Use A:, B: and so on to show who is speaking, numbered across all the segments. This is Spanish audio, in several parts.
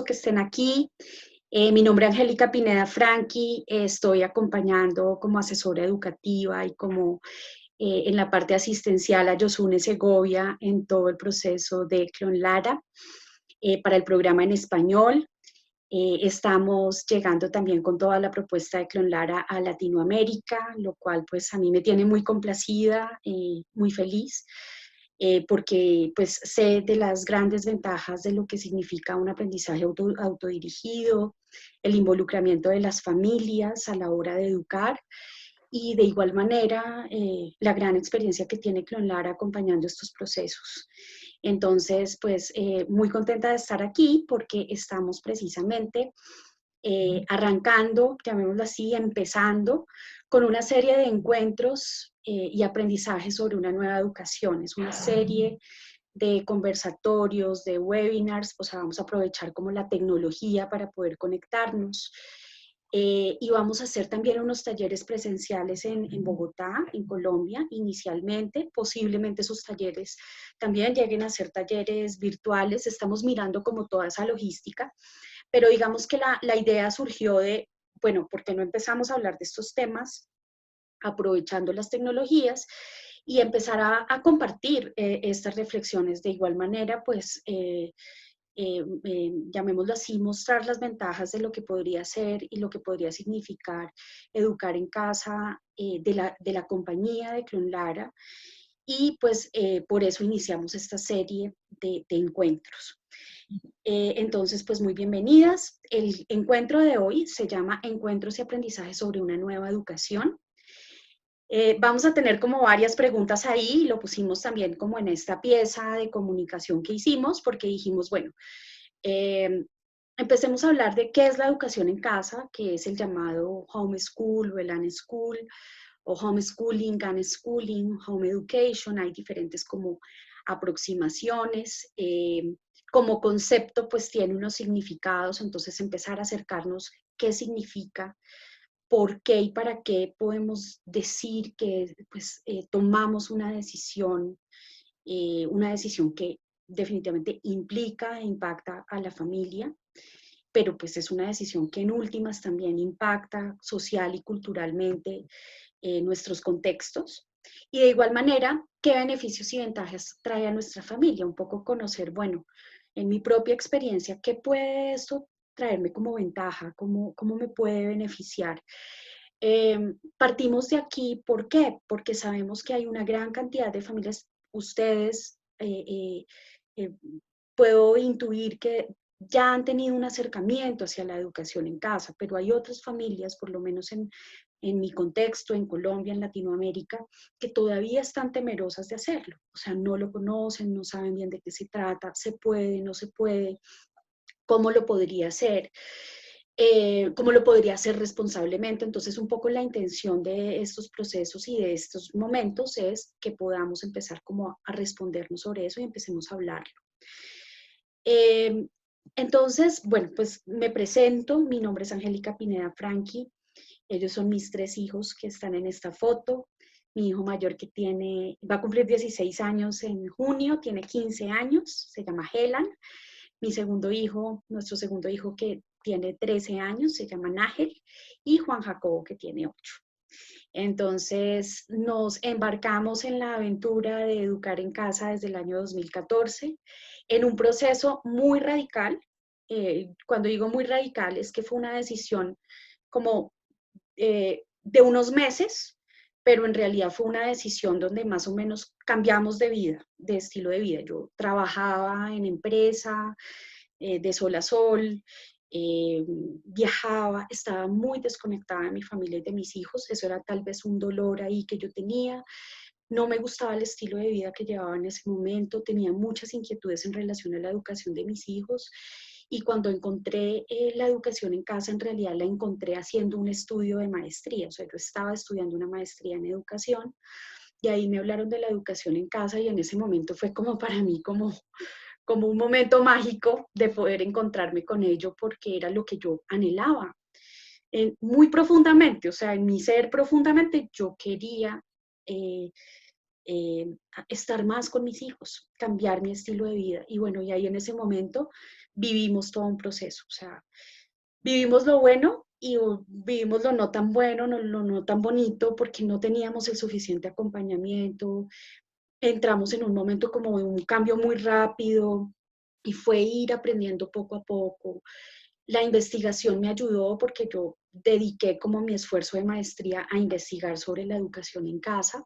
A: gusto que estén aquí. Mi nombre es Angélica Pineda Franqui, estoy acompañando como asesora educativa y como en la parte asistencial a Yosune Segovia en todo el proceso de Clonlara para el programa en español. Estamos llegando también con toda la propuesta de Clonlara a Latinoamérica, lo cual pues a mí me tiene muy complacida y muy feliz. Porque pues sé de las grandes ventajas de lo que significa un aprendizaje autodirigido, el involucramiento de las familias a la hora de educar y de igual manera la gran experiencia que tiene Clonlara acompañando estos procesos. Entonces, pues muy contenta de estar aquí porque estamos precisamente arrancando, llamémoslo así, empezando con una serie de encuentros y aprendizajes sobre una nueva educación. Es una serie de conversatorios, de webinars, o sea, vamos a aprovechar como la tecnología para poder conectarnos. Y vamos a hacer también unos talleres presenciales en Bogotá, en Colombia, inicialmente. Posiblemente esos talleres también lleguen a ser talleres virtuales. Estamos mirando como toda esa logística, pero digamos que la idea surgió de, bueno, ¿por qué no empezamos a hablar de estos temas aprovechando las tecnologías y empezar a compartir estas reflexiones? De igual manera, pues, llamémoslo así, mostrar las ventajas de lo que podría ser y lo que podría significar educar en casa de la compañía de Clonlara. Y pues por eso iniciamos esta serie de encuentros. Entonces, pues muy bienvenidas. El encuentro de hoy se llama Encuentros y Aprendizajes sobre una nueva educación. Vamos a tener como varias preguntas ahí, lo pusimos también como en esta pieza de comunicación que hicimos, porque dijimos, bueno, eh, empecemos a hablar de qué es la educación en casa, que es el llamado homeschool o el unschool, o homeschooling, unschooling, home education. Hay diferentes como aproximaciones. Como concepto, pues tiene unos significados, entonces empezar a acercarnos qué significa, por qué y para qué podemos decir que pues, tomamos una decisión que definitivamente implica e impacta a la familia, pero pues es una decisión que en últimas también impacta social y culturalmente nuestros contextos. Y de igual manera, ¿qué beneficios y ventajas trae a nuestra familia? Un poco conocer, bueno, en mi propia experiencia, ¿qué puede esto traerme como ventaja? ¿Cómo me puede beneficiar? Partimos de aquí, ¿por qué? Porque sabemos que hay una gran cantidad de familias, ustedes, eh, puedo intuir que ya han tenido un acercamiento hacia la educación en casa, pero hay otras familias, por lo menos en mi contexto, en Colombia, en Latinoamérica, que todavía están temerosas de hacerlo. O sea, no lo conocen, no saben bien de qué se trata, se puede, no se puede, cómo lo podría hacer. Cómo lo podría hacer responsablemente. Entonces, un poco la intención de estos procesos y de estos momentos es que podamos empezar como a respondernos sobre eso y empecemos a hablarlo. Eh, entonces, bueno, pues me presento, mi nombre es Angélica Pineda Franqui, ellos son mis tres hijos que están en esta foto. Mi hijo mayor que va a cumplir 16 años en junio, tiene 15 años, se llama Helan. Mi segundo hijo, nuestro segundo hijo que tiene 13 años, se llama Nájel, y Juan Jacobo que tiene 8. Entonces nos embarcamos en la aventura de educar en casa desde el año 2014 en un proceso muy radical. Cuando digo muy radical es que fue una decisión como de unos meses, pero en realidad fue una decisión donde más o menos cambiamos de vida, de estilo de vida. Yo trabajaba en empresa, de sol a sol, viajaba, estaba muy desconectada de mi familia y de mis hijos. Eso era tal vez un dolor ahí que yo tenía. No me gustaba el estilo de vida que llevaba en ese momento, tenía muchas inquietudes en relación a la educación de mis hijos, y cuando encontré la educación en casa, en realidad la encontré haciendo un estudio de maestría. O sea, yo estaba estudiando una maestría en educación y ahí me hablaron de la educación en casa, y en ese momento fue como para mí como un momento mágico de poder encontrarme con ello, porque era lo que yo anhelaba muy profundamente. O sea, en mi ser profundamente yo quería estar más con mis hijos, cambiar mi estilo de vida. Y bueno, y ahí en ese momento vivimos todo un proceso, o sea, vivimos lo bueno y vivimos lo no tan bueno, lo no tan bonito, porque no teníamos el suficiente acompañamiento. Entramos en un momento como de un cambio muy rápido y fue ir aprendiendo poco a poco. La investigación me ayudó porque yo dediqué como mi esfuerzo de maestría a investigar sobre la educación en casa.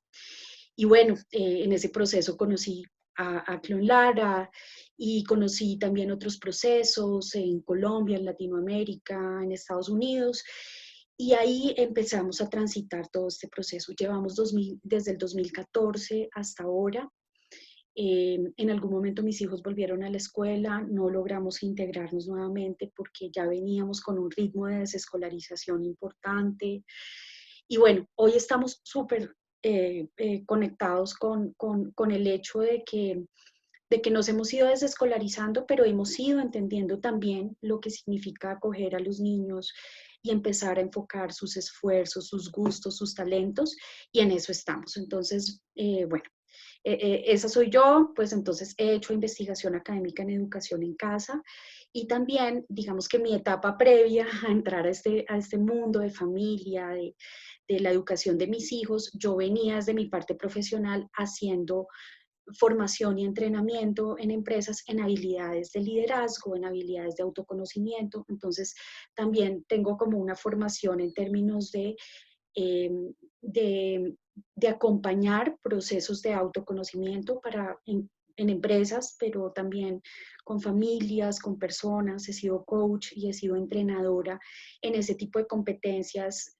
A: Y bueno, en ese proceso conocí a Clon Lara y conocí también otros procesos en Colombia, en Latinoamérica, en Estados Unidos. Y ahí empezamos a transitar todo este proceso. Llevamos desde el 2014 hasta ahora. En algún momento mis hijos volvieron a la escuela, no logramos integrarnos nuevamente porque ya veníamos con un ritmo de desescolarización importante. Y bueno, hoy estamos súper conectados con el hecho de que nos hemos ido desescolarizando, pero hemos ido entendiendo también lo que significa acoger a los niños y empezar a enfocar sus esfuerzos, sus gustos, sus talentos, y en eso estamos. Entonces, bueno, esa soy yo, pues entonces he hecho investigación académica en educación en casa y también, digamos que mi etapa previa a entrar a este mundo de familia, de la educación de mis hijos, yo venía desde mi parte profesional haciendo formación y entrenamiento en empresas en habilidades de liderazgo, en habilidades de autoconocimiento. Entonces, también tengo como una formación en términos eh, de, de acompañar procesos de autoconocimiento en empresas, pero también con familias, con personas. He sido coach y he sido entrenadora en ese tipo de competencias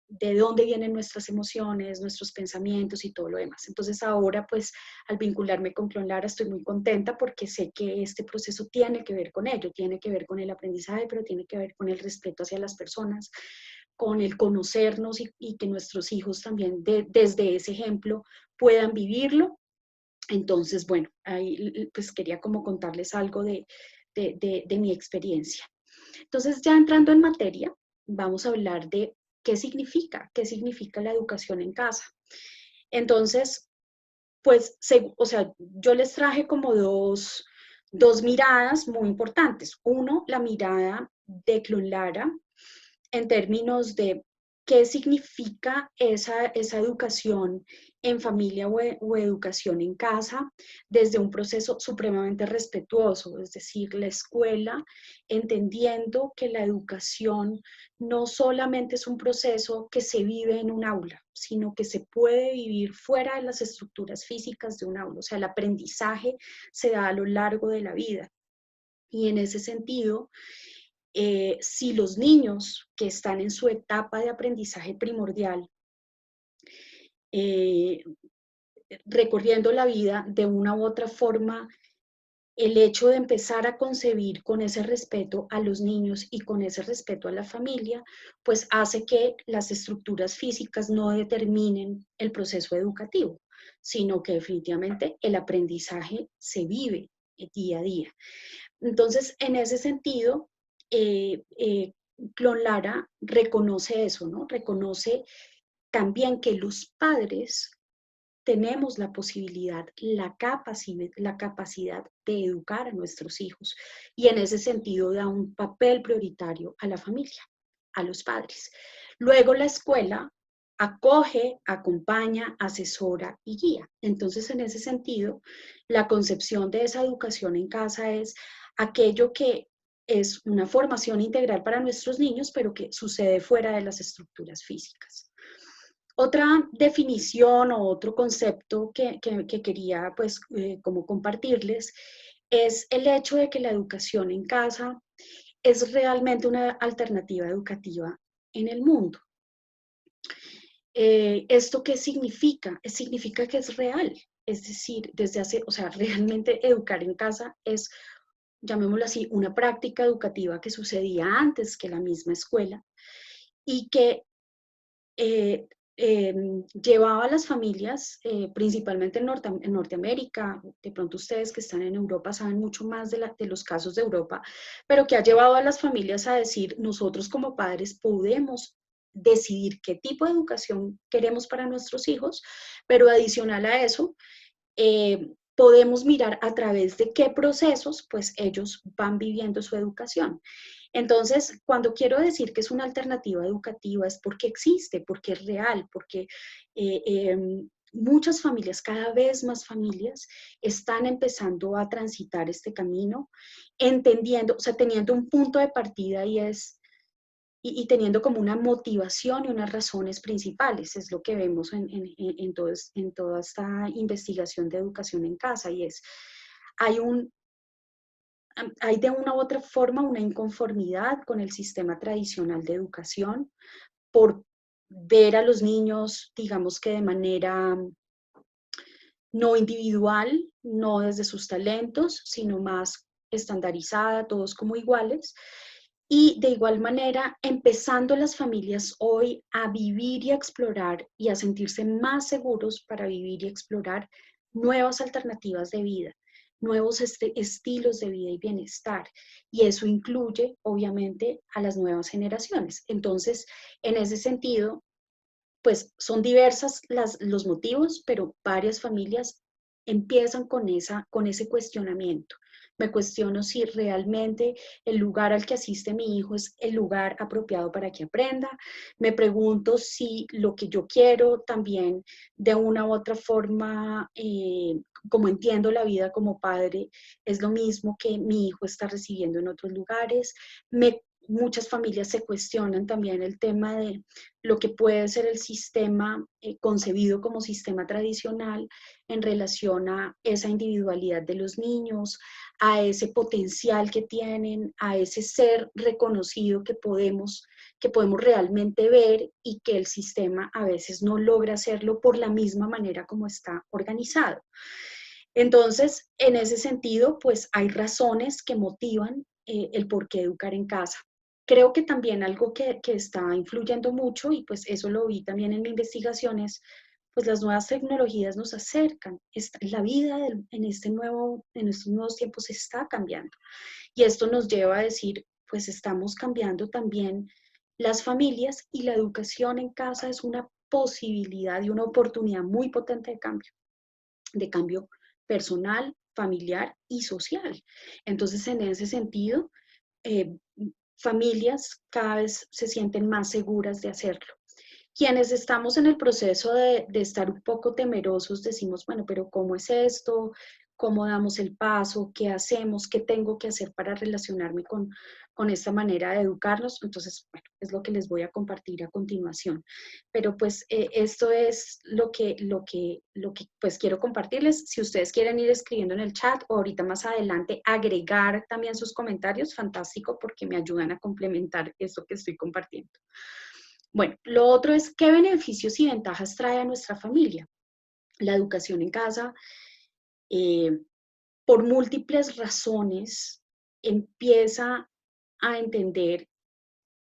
A: de dónde vienen nuestras emociones, nuestros pensamientos y todo lo demás. Entonces ahora, pues, al vincularme con Clon Lara, estoy muy contenta porque sé que este proceso tiene que ver con ello, tiene que ver con el aprendizaje, pero tiene que ver con el respeto hacia las personas, con el conocernos y que nuestros hijos también desde ese ejemplo puedan vivirlo. Entonces, bueno, ahí pues quería como contarles algo de mi experiencia. Entonces, ya entrando en materia, vamos a hablar de qué significa la educación en casa. Entonces, pues, o sea, yo les traje como dos miradas muy importantes. Uno, la mirada de Clon Lara en términos de qué significa esa educación en familia o educación en casa desde un proceso supremamente respetuoso, es decir, la escuela entendiendo que la educación no solamente es un proceso que se vive en un aula, sino que se puede vivir fuera de las estructuras físicas de un aula, o sea, el aprendizaje se da a lo largo de la vida. Y en ese sentido, si los niños que están en su etapa de aprendizaje primordial, eh, recorriendo la vida de una u otra forma, el hecho de empezar a concebir con ese respeto a los niños y con ese respeto a la familia, pues hace que las estructuras físicas no determinen el proceso educativo, sino que definitivamente el aprendizaje se vive día a día. Entonces, en ese sentido, Clon Lara reconoce eso, ¿no? Reconoce también que los padres tenemos la posibilidad, la capacidad de educar a nuestros hijos y en ese sentido da un papel prioritario a la familia, a los padres. Luego la escuela acoge, acompaña, asesora y guía. Entonces, en ese sentido, la concepción de esa educación en casa es aquello que es una formación integral para nuestros niños, pero que sucede fuera de las estructuras físicas. Otra definición o otro concepto que quería pues como compartirles es el hecho de que la educación en casa es realmente una alternativa educativa en el mundo. ¿Esto qué significa? Significa que es real, es decir, desde hace, o sea, realmente educar en casa es, llamémoslo así, una práctica educativa que sucedía antes que la misma escuela y que eh, llevaba a las familias, principalmente en Norteamérica, de pronto ustedes que están en Europa saben mucho más de los casos de Europa, pero que ha llevado a las familias a decir, nosotros como padres podemos decidir qué tipo de educación queremos para nuestros hijos, pero adicional a eso, podemos mirar a través de qué procesos pues ellos van viviendo su educación. Entonces, cuando quiero decir que es una alternativa educativa es porque existe, porque es real, porque muchas familias, cada vez más familias, están empezando a transitar este camino, entendiendo, o sea, teniendo un punto de partida y teniendo como una motivación y unas razones principales, es lo que vemos en toda esta investigación de educación en casa, y es, hay hay de una u otra forma una inconformidad con el sistema tradicional de educación por ver a los niños, digamos que de manera no individual, no desde sus talentos, sino más estandarizada, todos como iguales. Y de igual manera, empezando las familias hoy a vivir y a explorar y a sentirse más seguros para vivir y explorar nuevas alternativas de vida, nuevos estilos de vida y bienestar. Y eso incluye, obviamente, a las nuevas generaciones. Entonces, en ese sentido, pues son diversas los motivos, pero varias familias empiezan con ese cuestionamiento. Me cuestiono si realmente el lugar al que asiste mi hijo es el lugar apropiado para que aprenda. Me pregunto si lo que yo quiero también de una u otra forma, como entiendo la vida como padre, es lo mismo que mi hijo está recibiendo en otros lugares. Muchas familias se cuestionan también el tema de lo que puede ser el sistema concebido como sistema tradicional en relación a esa individualidad de los niños, a ese potencial que tienen, a ese ser reconocido que podemos realmente ver y que el sistema a veces no logra hacerlo por la misma manera como está organizado. Entonces, en ese sentido, pues hay razones que motivan el por qué educar en casa. Creo que también algo que está influyendo mucho, y pues eso lo vi también en mi investigación, es pues las nuevas tecnologías nos acercan. La vida en estos nuevos tiempos está cambiando. Y esto nos lleva a decir, pues estamos cambiando también las familias y la educación en casa es una posibilidad y una oportunidad muy potente de cambio personal, familiar y social. Entonces, en ese sentido, eh, familias cada vez se sienten más seguras de hacerlo. Quienes estamos en el proceso de estar un poco temerosos, decimos, bueno, pero ¿cómo es esto? ¿Cómo damos el paso? ¿Qué hacemos? ¿Qué tengo que hacer para relacionarme con esta manera de educarnos? Entonces, bueno, es lo que les voy a compartir a continuación. Pero pues esto es lo que pues quiero compartirles. Si ustedes quieren ir escribiendo en el chat o ahorita más adelante agregar también sus comentarios, fantástico, porque me ayudan a complementar esto que estoy compartiendo. Bueno, lo otro es qué beneficios y ventajas trae a nuestra familia. La educación en casa, eh, por múltiples razones, empieza a entender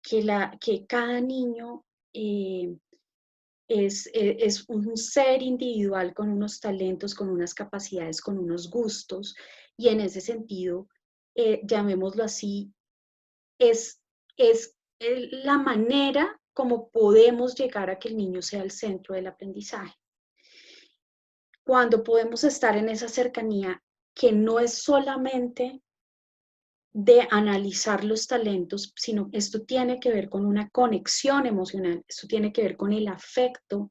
A: que cada niño es un ser individual con unos talentos, con unas capacidades, con unos gustos, y en ese sentido, llamémoslo así, es, es la manera como podemos llegar a que el niño sea el centro del aprendizaje. Cuando podemos estar en esa cercanía que no es solamente de analizar los talentos, sino esto tiene que ver con una conexión emocional, esto tiene que ver con el afecto,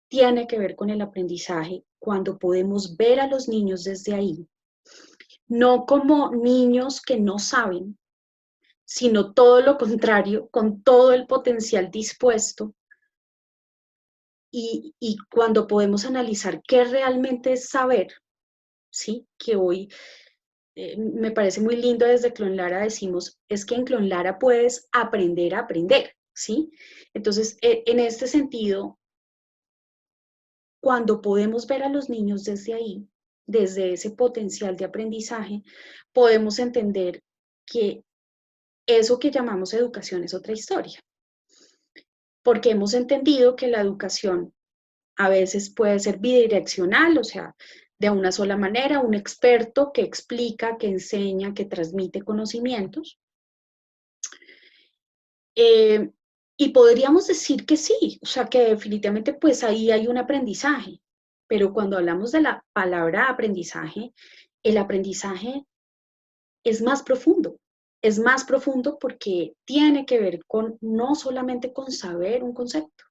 A: tiene que ver con el aprendizaje, cuando podemos ver a los niños desde ahí, no como niños que no saben, sino todo lo contrario, con todo el potencial dispuesto, y cuando podemos analizar qué realmente es saber, ¿sí? Que hoy me parece muy lindo desde Clon Lara decimos, es que en Clon Lara puedes aprender a aprender, ¿sí? Entonces, en este sentido, cuando podemos ver a los niños desde ahí, desde ese potencial de aprendizaje, podemos entender que eso que llamamos educación es otra historia, porque hemos entendido que la educación a veces puede ser bidireccional, o sea, de una sola manera, un experto que explica, que enseña, que transmite conocimientos. Y podríamos decir que sí, o sea, que definitivamente pues ahí hay un aprendizaje, pero cuando hablamos de la palabra aprendizaje, el aprendizaje es más profundo porque tiene que ver con no solamente con saber un concepto,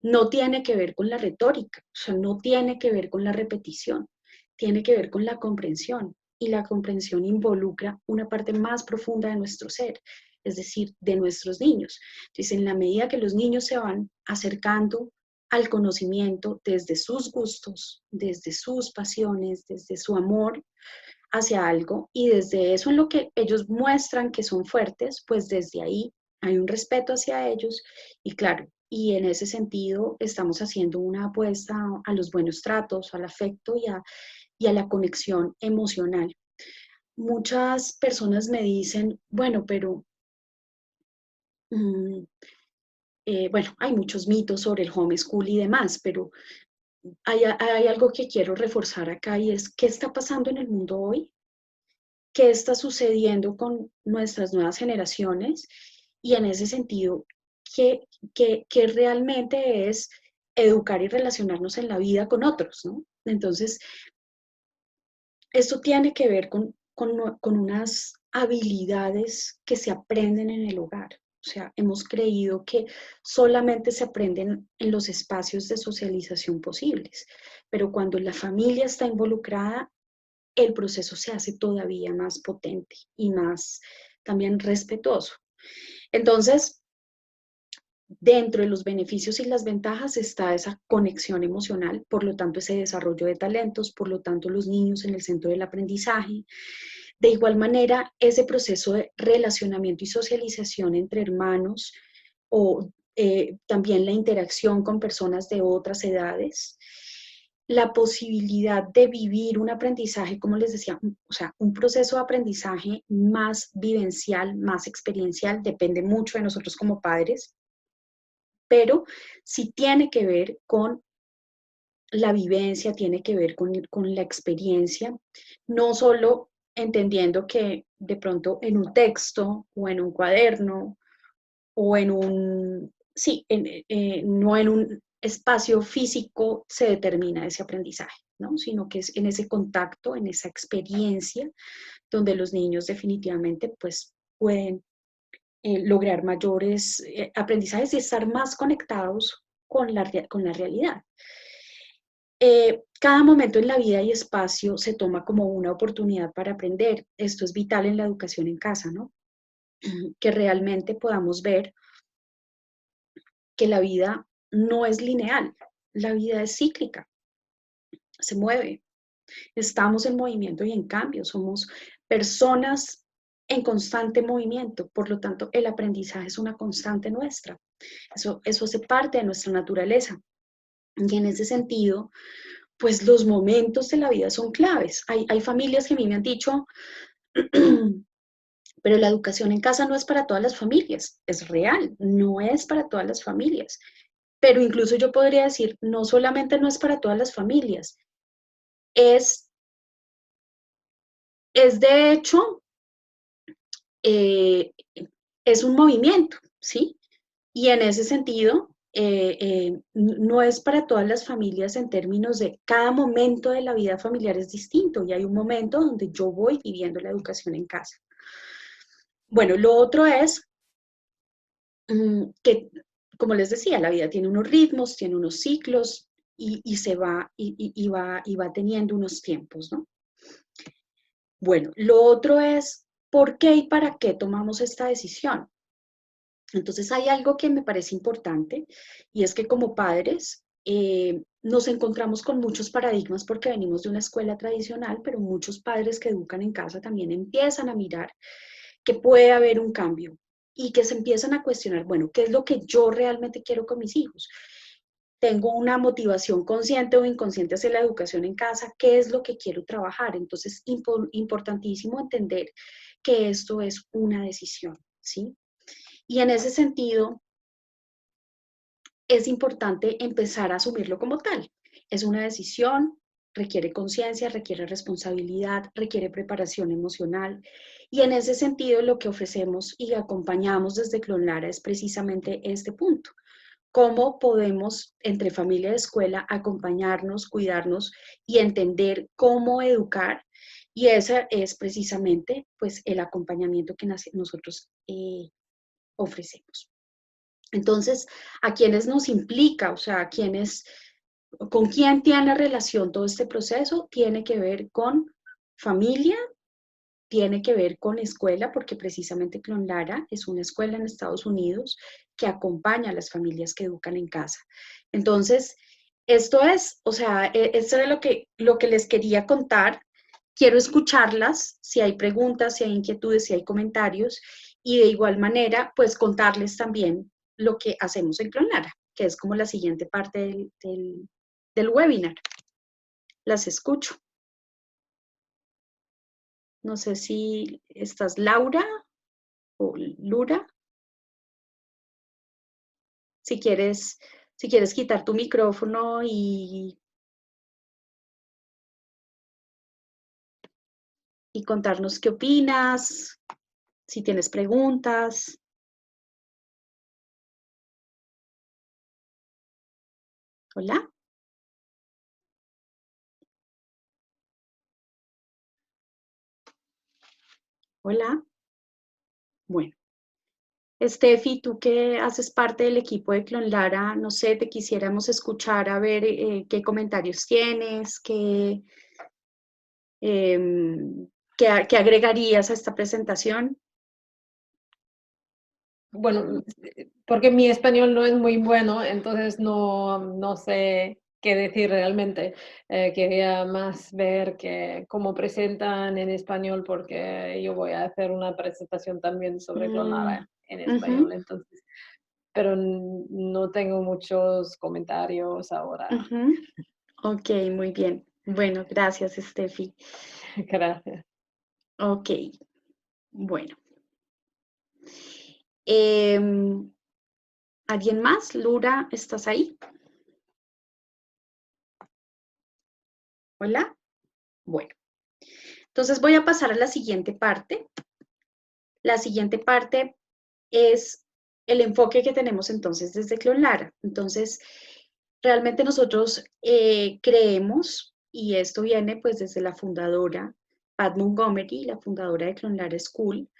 A: no tiene que ver con la retórica, o sea, no tiene que ver con la repetición, tiene que ver con la comprensión. Y la comprensión involucra una parte más profunda de nuestro ser, es decir, de nuestros niños. Entonces, en la medida que los niños se van acercando al conocimiento desde sus gustos, desde sus pasiones, desde su amor hacia algo, y desde eso en lo que ellos muestran que son fuertes, pues desde ahí hay un respeto hacia ellos y claro, y en ese sentido estamos haciendo una apuesta a los buenos tratos, al afecto y a la conexión emocional. Muchas personas me dicen, bueno, pero mm, bueno, hay muchos mitos sobre el homeschool y demás, pero hay algo que quiero reforzar acá y es qué está pasando en el mundo hoy, qué está sucediendo con nuestras nuevas generaciones y en ese sentido, qué realmente es educar y relacionarnos en la vida con otros, ¿no? Entonces, esto tiene que ver con unas habilidades que se aprenden en el hogar. O sea, hemos creído que solamente se aprenden en los espacios de socialización posibles, pero cuando la familia está involucrada, el proceso se hace todavía más potente y más también respetuoso. Entonces, dentro de los beneficios y las ventajas está esa conexión emocional, por lo tanto ese desarrollo de talentos, por lo tanto los niños en el centro del aprendizaje. De igual manera, ese proceso de relacionamiento y socialización entre hermanos o también la interacción con personas de otras edades, la posibilidad de vivir un aprendizaje, como les decía, o sea, un proceso de aprendizaje más vivencial, más experiencial, depende mucho de nosotros como padres, pero sí tiene que ver con la vivencia, tiene que ver con la experiencia, no solo entendiendo que de pronto en un texto o en un cuaderno o en un, sí, no en un espacio físico se determina ese aprendizaje, ¿no? Sino que es en ese contacto, en esa experiencia, donde los niños definitivamente pues pueden lograr mayores aprendizajes y estar más conectados con la realidad. Cada momento en la vida y espacio se toma como una oportunidad para aprender. Esto es vital en la educación en casa, ¿no? Que realmente podamos ver que la vida no es lineal, la vida es cíclica, se mueve, estamos en movimiento y en cambio, somos personas en constante movimiento, por lo tanto el aprendizaje es una constante nuestra, eso hace parte de nuestra naturaleza. Y en ese sentido, pues los momentos de la vida son claves. Hay familias que a mí me han dicho, pero la educación en casa no es para todas las familias, es real, no es para todas las familias. Pero incluso yo podría decir, no solamente no es para todas las familias, es, es de hecho, eh, es un movimiento, ¿sí? Y en ese sentido, no es para todas las familias en términos de cada momento de la vida familiar es distinto y hay un momento donde yo voy viviendo la educación en casa. Bueno, lo otro es que, como les decía, la vida tiene unos ritmos, tiene unos ciclos y se va y va teniendo unos tiempos, ¿no? Bueno, lo otro es por qué y para qué tomamos esta decisión. Entonces hay algo que me parece importante y es que como padres nos encontramos con muchos paradigmas porque venimos de una escuela tradicional, pero muchos padres que educan en casa también empiezan a mirar que puede haber un cambio y que se empiezan a cuestionar, bueno, ¿qué es lo que yo realmente quiero con mis hijos? Tengo una motivación consciente o inconsciente hacia la educación en casa, ¿qué es lo que quiero trabajar? Entonces, importantísimo entender que esto es una decisión, ¿sí? Y en ese sentido, es importante empezar a asumirlo como tal. Es una decisión, requiere conciencia, requiere responsabilidad, requiere preparación emocional. Y en ese sentido lo que ofrecemos y acompañamos desde Clonlara es precisamente este punto. Cómo podemos, entre familia y escuela, acompañarnos, cuidarnos y entender cómo educar. Y ese es precisamente pues, el acompañamiento que nosotros ofrecemos. Entonces, ¿a quiénes nos implica? O sea, ¿con quién tiene relación todo este proceso? Tiene que ver con familia, tiene que ver con escuela, porque precisamente Clonlara es una escuela en Estados Unidos que acompaña a las familias que educan en casa. Entonces, esto es, o sea, esto es lo que les quería contar. Quiero escucharlas, si hay preguntas, si hay inquietudes, si hay comentarios, y de igual manera, pues contarles también lo que hacemos en Clonlara, que es como la siguiente parte del webinar. Las escucho. No sé si estás Laura o Lura. Si quieres, si quieres quitar tu micrófono y contarnos qué opinas, si tienes preguntas. Hola, hola. Bueno, Steffi, tú que haces parte del equipo de Clonlara, no sé, te quisiéramos escuchar a ver qué comentarios tienes, qué agregarías a esta presentación.
B: Bueno, porque mi español no es muy bueno, entonces no sé qué decir realmente. Quería más ver cómo presentan en español, porque yo voy a hacer una presentación también sobre Clonara en español, entonces, pero no tengo muchos comentarios ahora.
A: Ok, muy bien. Bueno, gracias, Steffi.
B: Gracias.
A: Ok, bueno. ¿Alguien más? Lura, ¿estás ahí? Hola. Bueno, entonces voy a pasar a la siguiente parte. La siguiente parte es el enfoque que tenemos entonces desde Clonlara. Entonces, realmente nosotros creemos, y esto viene pues desde la fundadora, Pat Montgomery, la fundadora de Clonlara School,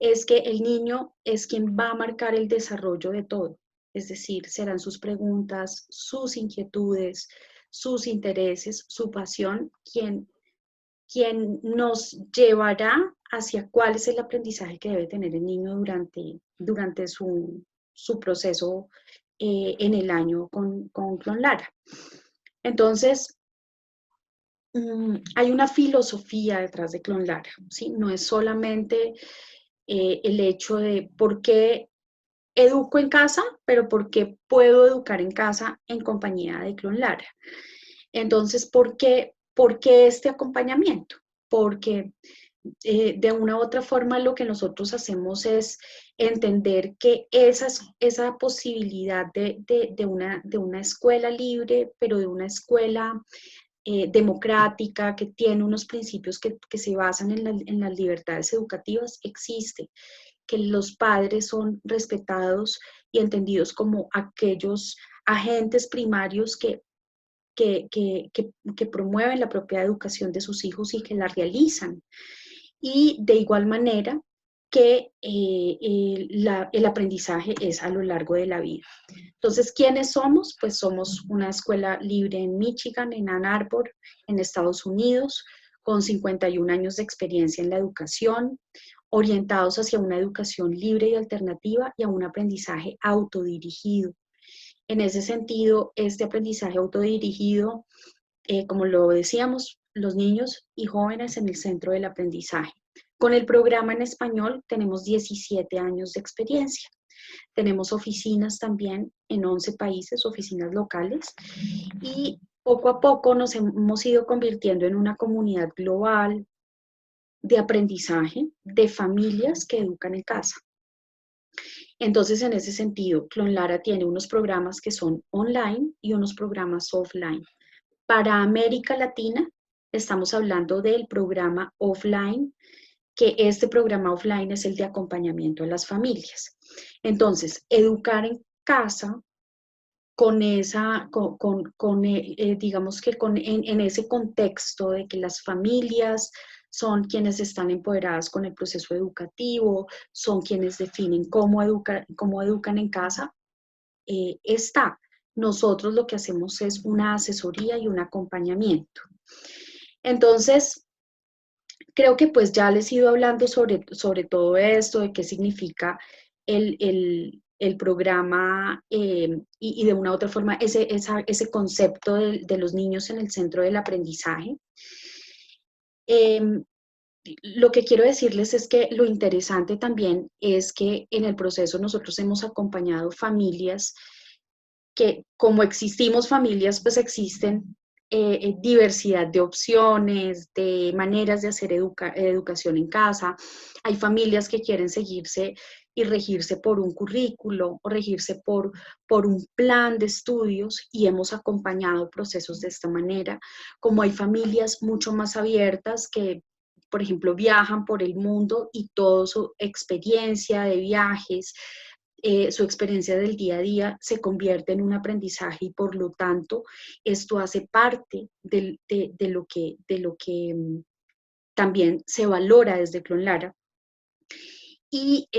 A: es que el niño es quien va a marcar el desarrollo de todo. Es decir, serán sus preguntas, sus inquietudes, sus intereses, su pasión, quien nos llevará hacia cuál es el aprendizaje que debe tener el niño durante su proceso en el año con Clonlara. Entonces, hay una filosofía detrás de Clonlara, ¿sí? No es solamente el hecho de por qué educo en casa, pero por qué puedo educar en casa en compañía de Clonlara. Entonces, ¿por qué este acompañamiento? Porque de una u otra forma lo que nosotros hacemos es entender que esa posibilidad de una escuela libre, pero de una escuela democrática, que tiene unos principios que se basan en las libertades educativas, existe, que los padres son respetados y entendidos como aquellos agentes primarios que promueven la propia educación de sus hijos y que la realizan. Y de igual manera que el aprendizaje es a lo largo de la vida. Entonces, ¿quiénes somos? Pues somos una escuela libre en Michigan, en Ann Arbor, en Estados Unidos, con 51 años de experiencia en la educación, orientados hacia una educación libre y alternativa y a un aprendizaje autodirigido. En ese sentido, este aprendizaje autodirigido, como lo decíamos, los niños y jóvenes en el centro del aprendizaje. Con el programa en español tenemos 17 años de experiencia. Tenemos oficinas también en 11 países, oficinas locales, y poco a poco nos hemos ido convirtiendo en una comunidad global de aprendizaje de familias que educan en casa. Entonces, en ese sentido, Clonlara tiene unos programas que son online y unos programas offline. Para América Latina, estamos hablando del programa offline, que este programa offline es el de acompañamiento a las familias. Entonces, educar en casa con esa, digamos que en ese contexto de que las familias son quienes están empoderadas con el proceso educativo, son quienes definen cómo educan en casa, está. Nosotros lo que hacemos es una asesoría y un acompañamiento. Entonces, creo que pues ya les he ido hablando sobre todo esto, de qué significa el programa y de una u otra forma ese concepto de los niños en el centro del aprendizaje. Lo que quiero decirles es que lo interesante también es que en el proceso nosotros hemos acompañado familias que como existimos familias, pues existen diversidad de opciones, de maneras de hacer educación en casa. Hay familias que quieren seguirse y regirse por un currículo o regirse por un plan de estudios y hemos acompañado procesos de esta manera, como hay familias mucho más abiertas que, por ejemplo, viajan por el mundo y toda su experiencia de viajes, su experiencia del día a día se convierte en un aprendizaje y por lo tanto esto hace parte de lo que también se valora desde Clonlara. Y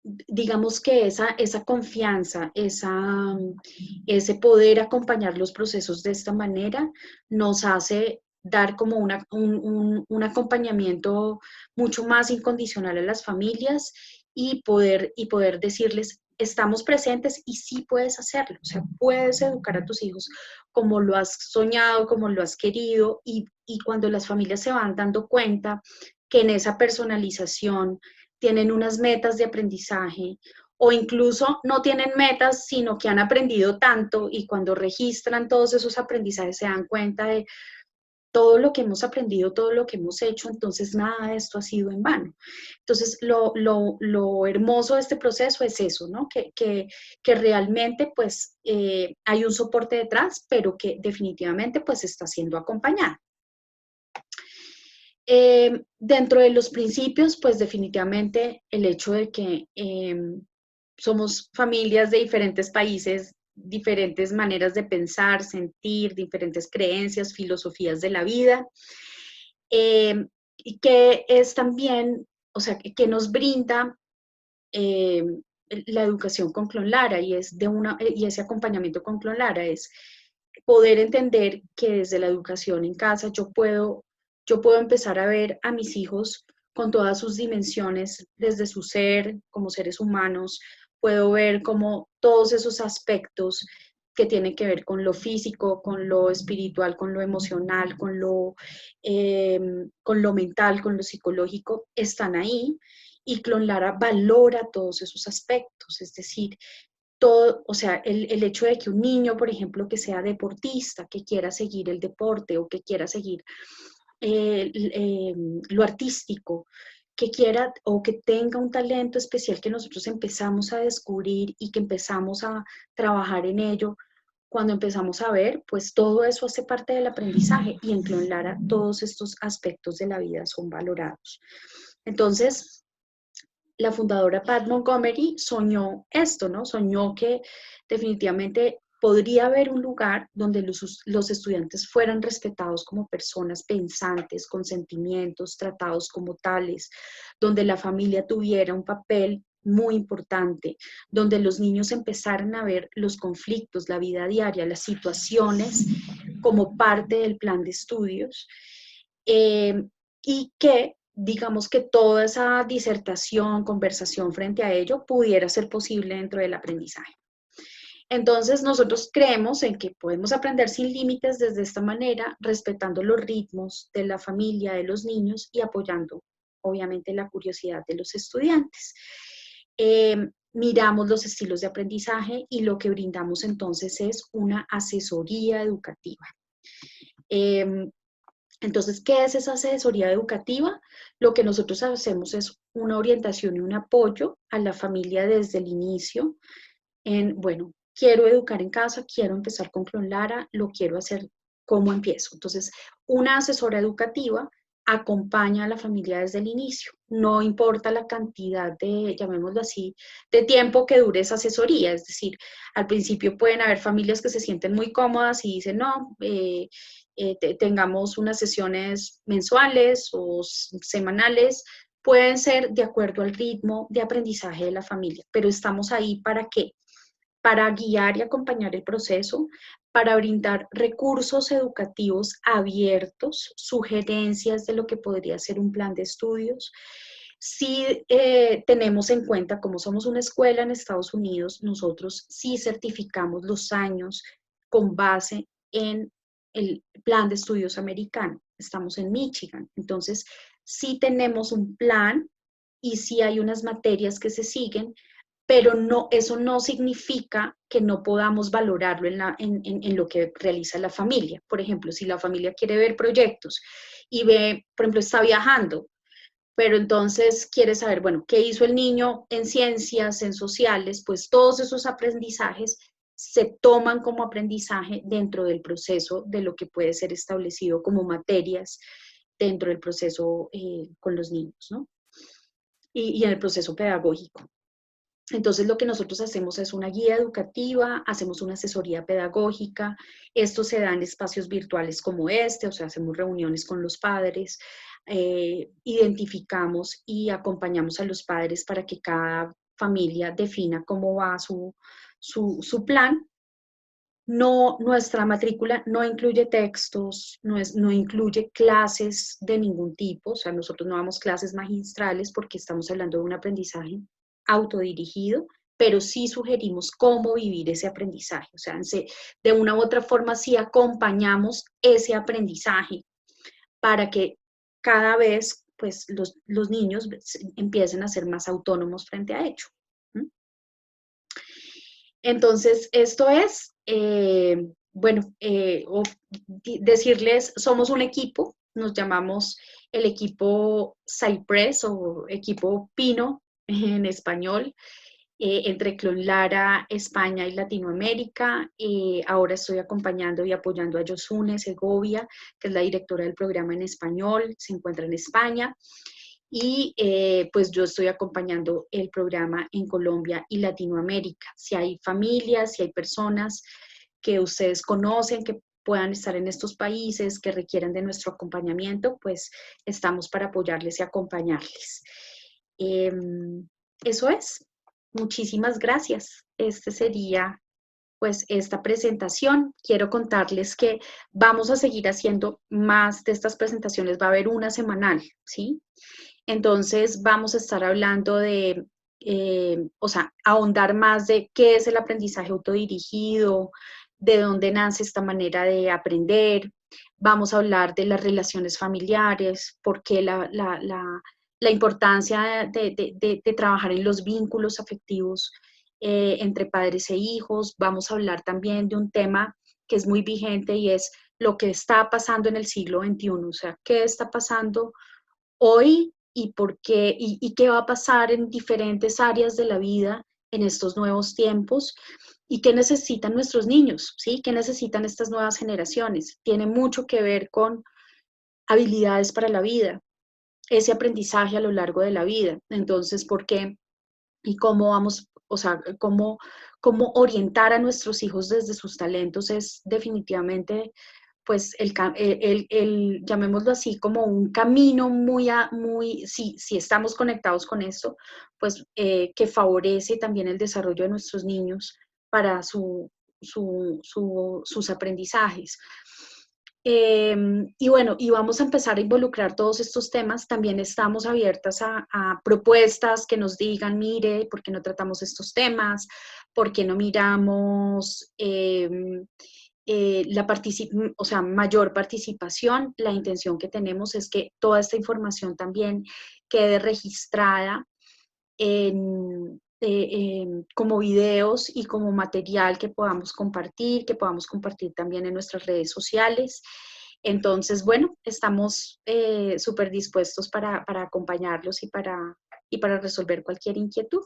A: digamos que esa confianza, ese poder acompañar los procesos de esta manera nos hace dar como un acompañamiento mucho más incondicional a las familias y poder decirles, estamos presentes y sí puedes hacerlo, o sea, puedes educar a tus hijos como lo has soñado, como lo has querido y cuando las familias se van dando cuenta que en esa personalización tienen unas metas de aprendizaje o incluso no tienen metas, sino que han aprendido tanto y cuando registran todos esos aprendizajes se dan cuenta de todo lo que hemos aprendido, todo lo que hemos hecho, entonces nada de esto ha sido en vano. Entonces, lo hermoso de este proceso es eso, ¿no? Que realmente pues hay un soporte detrás, pero que definitivamente pues está siendo acompañado. Dentro de los principios, pues definitivamente el hecho de que somos familias de diferentes países, diferentes maneras de pensar, sentir, diferentes creencias, filosofías de la vida, y que es también, o sea, que nos brinda eh, la educación con Clonlara y, y ese acompañamiento con Clonlara es poder entender que desde la educación en casa yo puedo empezar a ver a mis hijos con todas sus dimensiones, desde su ser, como seres humanos, puedo ver como todos esos aspectos que tienen que ver con lo físico, con lo espiritual, con lo emocional, con lo mental, con lo psicológico, están ahí y Clonlara valora todos esos aspectos, es decir, todo, o sea, el hecho de que un niño, por ejemplo, que sea deportista, que quiera seguir el deporte o que quiera seguir lo artístico, que quiera o que tenga un talento especial que nosotros empezamos a descubrir y que empezamos a trabajar en ello, cuando empezamos a ver, pues todo eso hace parte del aprendizaje y en Clonlara todos estos aspectos de la vida son valorados. Entonces, la fundadora Pat Montgomery soñó esto, ¿no? Soñó que definitivamente podría haber un lugar donde los estudiantes fueran respetados como personas pensantes, con sentimientos, tratados como tales, donde la familia tuviera un papel muy importante, donde los niños empezaran a ver los conflictos, la vida diaria, las situaciones como parte del plan de estudios, y que digamos que toda esa disertación, conversación frente a ello pudiera ser posible dentro del aprendizaje. Entonces, nosotros creemos en que podemos aprender sin límites desde esta manera, respetando los ritmos de la familia, de los niños y apoyando, obviamente, la curiosidad de los estudiantes. Miramos los estilos de aprendizaje y lo que brindamos entonces es una asesoría educativa. Entonces, ¿qué es esa asesoría educativa? Lo que nosotros hacemos es una orientación y un apoyo a la familia desde el inicio, bueno, quiero educar en casa, quiero empezar con Clonlara, lo quiero hacer, ¿cómo empiezo? Entonces, una asesora educativa acompaña a la familia desde el inicio. No importa la cantidad de, llamémoslo así, de tiempo que dure esa asesoría. Es decir, al principio pueden haber familias que se sienten muy cómodas y dicen, no, tengamos unas sesiones mensuales o semanales. Pueden ser de acuerdo al ritmo de aprendizaje de la familia, pero estamos ahí ¿para qué? Para guiar y acompañar el proceso, para brindar recursos educativos abiertos, sugerencias de lo que podría ser un plan de estudios. Sí tenemos en cuenta, como somos una escuela en Estados Unidos, nosotros sí certificamos los años con base en el plan de estudios americano. Estamos en Michigan, entonces sí tenemos un plan y sí hay unas materias que se siguen, pero no, eso no significa que no podamos valorarlo en lo que realiza la familia. Por ejemplo, si la familia quiere ver proyectos y ve, por ejemplo, está viajando, pero entonces quiere saber, bueno, ¿qué hizo el niño en ciencias, en sociales? Pues todos esos aprendizajes se toman como aprendizaje dentro del proceso de lo que puede ser establecido como materias dentro del proceso con los niños, ¿no? Y en el proceso pedagógico. Entonces, lo que nosotros hacemos es una guía educativa, hacemos una asesoría pedagógica, esto se da en espacios virtuales como este, o sea, hacemos reuniones con los padres, identificamos y acompañamos a los padres para que cada familia defina cómo va su plan. No, nuestra matrícula no incluye textos, no incluye clases de ningún tipo, o sea, nosotros no damos clases magistrales porque estamos hablando de un aprendizaje autodirigido, pero sí sugerimos cómo vivir ese aprendizaje, o sea, de una u otra forma sí acompañamos ese aprendizaje para que cada vez pues los niños empiecen a ser más autónomos frente a ello. Entonces, esto es, bueno, decirles, somos un equipo, nos llamamos el equipo Cypress o equipo Pino en español, entre Clonlara, España y Latinoamérica. Ahora estoy acompañando y apoyando a Yosune Segovia, que es la directora del programa en español, se encuentra en España. Y pues yo estoy acompañando el programa en Colombia y Latinoamérica. Si hay familias, si hay personas que ustedes conocen, que puedan estar en estos países, que requieran de nuestro acompañamiento, pues estamos para apoyarles y acompañarles. Eh, Eso es. Muchísimas gracias. Este sería pues esta presentación. Quiero contarles que vamos a seguir haciendo más de estas presentaciones. Va a haber una semanal, ¿sí? Entonces vamos a estar hablando de, o sea, ahondar más de qué es el aprendizaje autodirigido, de dónde nace esta manera de aprender. Vamos a hablar de las relaciones familiares, por qué la importancia de trabajar en los vínculos afectivos entre padres e hijos. Vamos a hablar también de un tema que es muy vigente y es lo que está pasando en el siglo XXI, o sea, qué está pasando hoy y por qué y qué va a pasar en diferentes áreas de la vida en estos nuevos tiempos y qué necesitan nuestros niños, ¿sí? ¿Qué necesitan estas nuevas generaciones? Tiene mucho que ver con habilidades para la vida, ese aprendizaje a lo largo de la vida. Entonces, ¿por qué y cómo vamos, o sea, cómo orientar a nuestros hijos desde sus talentos es definitivamente pues llamémoslo así, como un camino muy si estamos conectados con esto, pues que favorece también el desarrollo de nuestros niños para sus aprendizajes. Y bueno, y vamos a empezar a involucrar todos estos temas. También estamos abiertas a propuestas que nos digan, mire, ¿por qué no tratamos estos temas? ¿Por qué no miramos o sea, mayor participación? La intención que tenemos es que toda esta información también quede registrada como videos y como material que podamos compartir también en nuestras redes sociales. Entonces, bueno, estamos súper dispuestos para acompañarlos y para resolver cualquier inquietud.